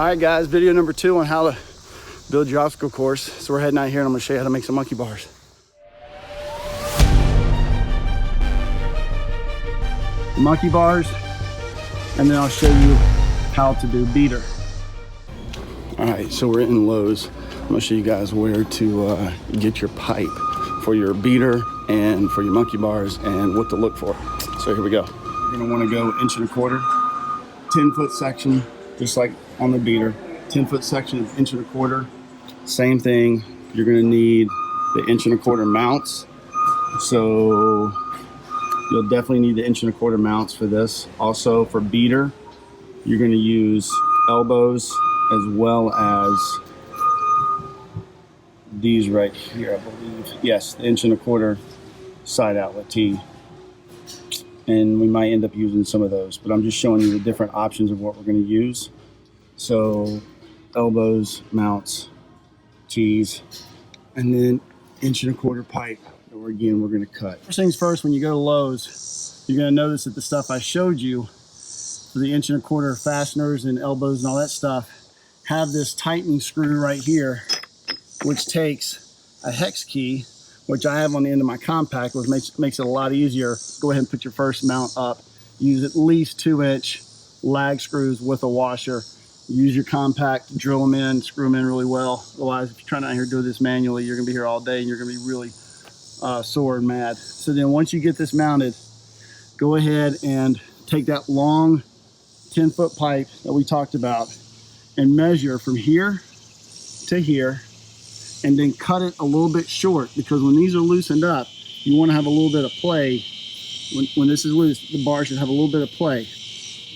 All right, guys, video number 2 on how to build your obstacle course. So we're heading out here and I'm gonna show you how to make some monkey bars. Monkey bars, and then I'll show you how to do beater. All right, so we're in Lowe's. I'm gonna show you guys where to get your pipe for your beater and for your monkey bars and what to look for. So here we go. You're gonna wanna go 1.25 inch, 10-foot section, just like on the beater. 10-foot section of 1.25 inch. Same thing, you're gonna need the 1.25 inch mounts. So you'll definitely need the 1.25 inch mounts for this. Also for beater, you're gonna use elbows as well as these right here, I believe. Yes, the 1.25 inch side outlet tee. And we might end up using some of those, but I'm just showing you the different options of what we're gonna use. So elbows, mounts, tees, and then 1.25 inch pipe that we're gonna cut. First things first, when you go to Lowe's, you're gonna notice that the stuff I showed you for the 1.25 inch fasteners and elbows and all that stuff have this tightening screw right here, which takes a hex key, which I have on the end of my compact, which makes it a lot easier. Go ahead and put your first mount up. Use at least 2-inch lag screws with a washer. Use your compact, drill them in, screw them in really well. Otherwise, if you're trying out here to do this manually, you're gonna be here all day and you're gonna be really sore and mad. So then once you get this mounted, go ahead and take that long 10-foot pipe that we talked about and measure from here to here, and then cut it a little bit short, because when these are loosened up, you want to have a little bit of play. When this is loose, the bar should have a little bit of play.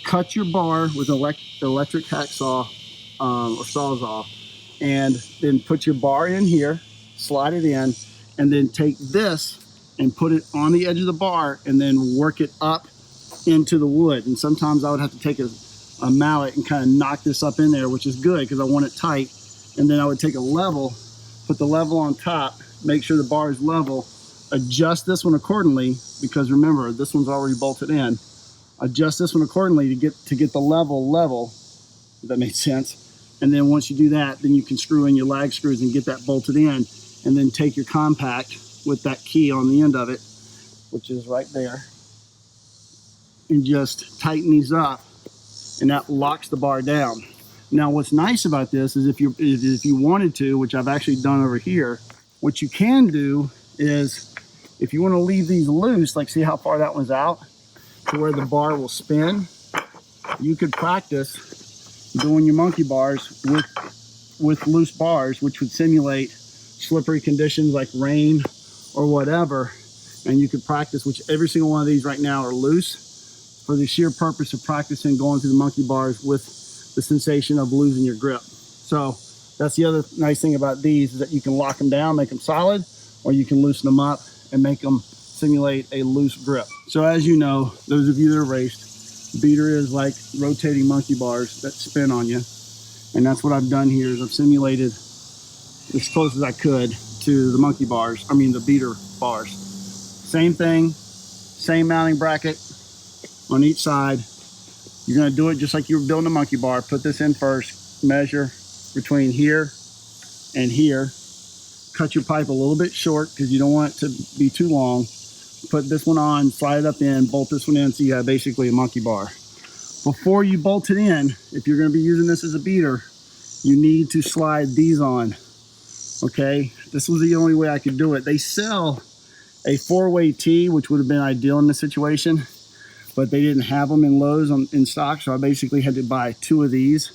Cut your bar with an electric hacksaw or sawzall, and then put your bar in here, slide it in, and then take this and put it on the edge of the bar and then work it up into the wood. And sometimes I would have to take a mallet and kind of knock this up in there, which is good because I want it tight. And then I would take a level, put the level on top, make sure the bar is level, adjust this one accordingly, because remember, this one's already bolted in. Adjust this one accordingly to get the level, if that makes sense. And then once you do that, then you can screw in your lag screws and get that bolted in, and then take your compact with that key on the end of it, which is right there, and just tighten these up, and that locks the bar down. Now what's nice about this is if you wanted to, which I've actually done over here, what you can do is, if you want to leave these loose, like see how far that one's out to where the bar will spin, you could practice doing your monkey bars with loose bars, which would simulate slippery conditions like rain or whatever. And you could practice, which every single one of these right now are loose, for the sheer purpose of practicing going through the monkey bars with the sensation of losing your grip. So that's the other nice thing about these, is that you can lock them down, make them solid, or you can loosen them up and make them simulate a loose grip. So as you know, those of you that are raced, beater is like rotating monkey bars that spin on you. And that's what I've done here, is I've simulated as close as I could to the monkey bars, the beater bars. Same thing, same mounting bracket on each side. You're gonna do it just like you were building a monkey bar. Put this in first, measure between here and here. Cut your pipe a little bit short because you don't want it to be too long. Put this one on, slide it up in, bolt this one in, so you have basically a monkey bar. Before you bolt it in, if you're gonna be using this as a beater, you need to slide these on, okay? This was the only way I could do it. They sell a 4-way tee, which would have been ideal in this situation, but they didn't have them in Lowe's in stock, so I basically had to buy 2 of these,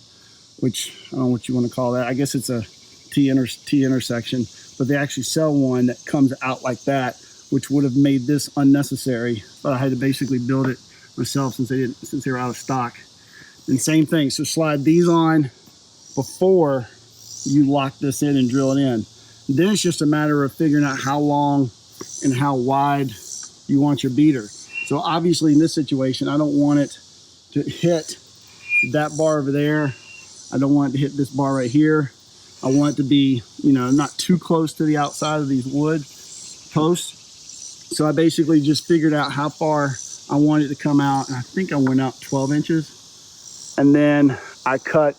which I don't know what you want to call that. I guess it's a T intersection, but they actually sell one that comes out like that, which would have made this unnecessary, but I had to basically build it myself since they were out of stock. And same thing, so slide these on before you lock this in and drill it in. Then it's just a matter of figuring out how long and how wide you want your beater. So obviously in this situation, I don't want it to hit that bar over there. I don't want it to hit this bar right here. I want it to be, not too close to the outside of these wood posts. So I basically just figured out how far I want it to come out. And I think I went out 12 inches. And then I cut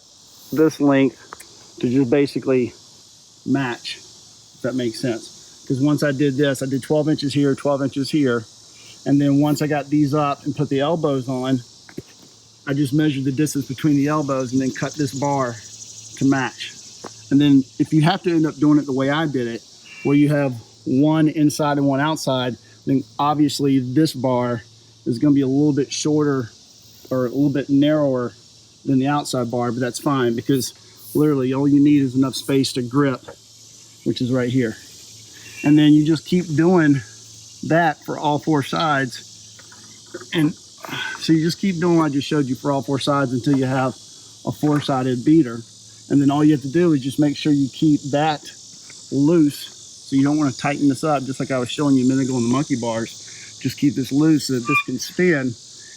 this length to just basically match, if that makes sense. Because once I did this, I did 12 inches here, 12 inches here. And then once I got these up and put the elbows on, I just measured the distance between the elbows and then cut this bar to match. And then if you have to end up doing it the way I did it, where you have one inside and one outside, then obviously this bar is going to be a little bit shorter or a little bit narrower than the outside bar, but that's fine because literally all you need is enough space to grip, which is right here. And then you just keep doing that for all four sides. And so you just keep doing what I just showed you for all four sides until you have a four-sided beater. And then all you have to do is just make sure you keep that loose. So you don't want to tighten this up, just like I was showing you a minute ago on the monkey bars. Just keep this loose so that this can spin,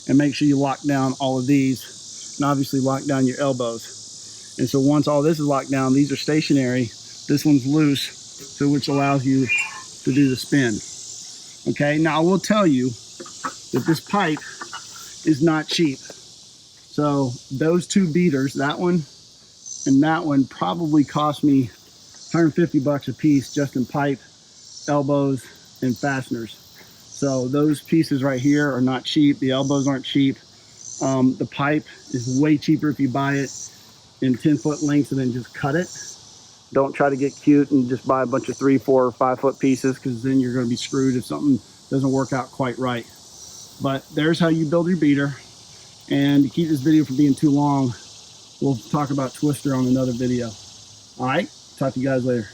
and make sure you lock down all of these, and obviously lock down your elbows. And so once all this is locked down, these are stationary. This one's loose, so which allows you to do the spin. Okay, now I will tell you that this pipe is not cheap. So those two beaters, that one and that one, probably cost me 150 bucks a piece just in pipe, elbows, and fasteners. So those pieces right here are not cheap. The elbows aren't cheap. The pipe is way cheaper if you buy it in 10-foot lengths and then just cut it. Don't try to get cute and just buy a bunch of 3, 4, or 5-foot pieces, because then you're going to be screwed if something doesn't work out quite right. But there's how you build your beater. And to keep this video from being too long, we'll talk about Twister on another video. All right, talk to you guys later.